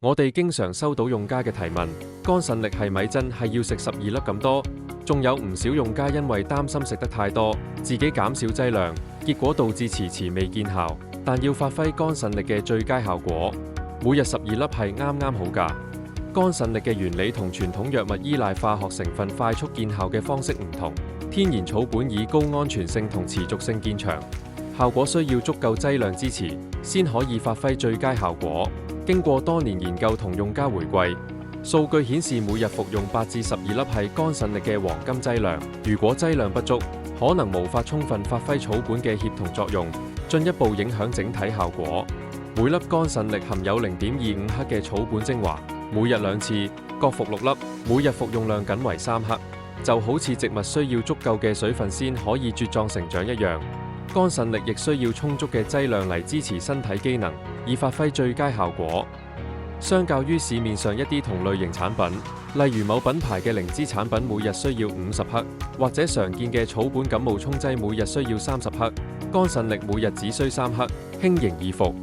我哋經常收到用家嘅提問，肝腎力係咪真係要食12粒咁多？仲有唔少用家因為擔心食得太多，自己減少劑量，結果導致遲遲未見效。但要發揮肝腎力嘅最佳效果，每日12粒係啱啱好㗎。肝腎力嘅原理同傳統藥物依賴化學成分快速見效嘅方式唔同，天然草本以高安全性同持續性見長，效果需要足夠劑量支持，先可以發揮最佳效果。經過多年研究同用家回饋，數據顯示每日服用8至12粒係肝腎力嘅黃金劑量。如果劑量不足，可能無法充分發揮草本嘅協同作用，進一步影響整體效果。每粒肝腎力含有0.25克嘅草本精華，每日2次，各服6粒，每日服用量僅為3克，就好似植物需要足夠嘅水分先可以茁壯成長一樣。肝腎力亦需要充足嘅劑量嚟支持身體機能，以發揮最佳效果。相較於市面上一啲同類型產品，例如某品牌嘅靈芝產品每日需要50克，或者常見嘅草本感冒沖劑每日需要30克，肝腎力每日只需3克，輕盈易服。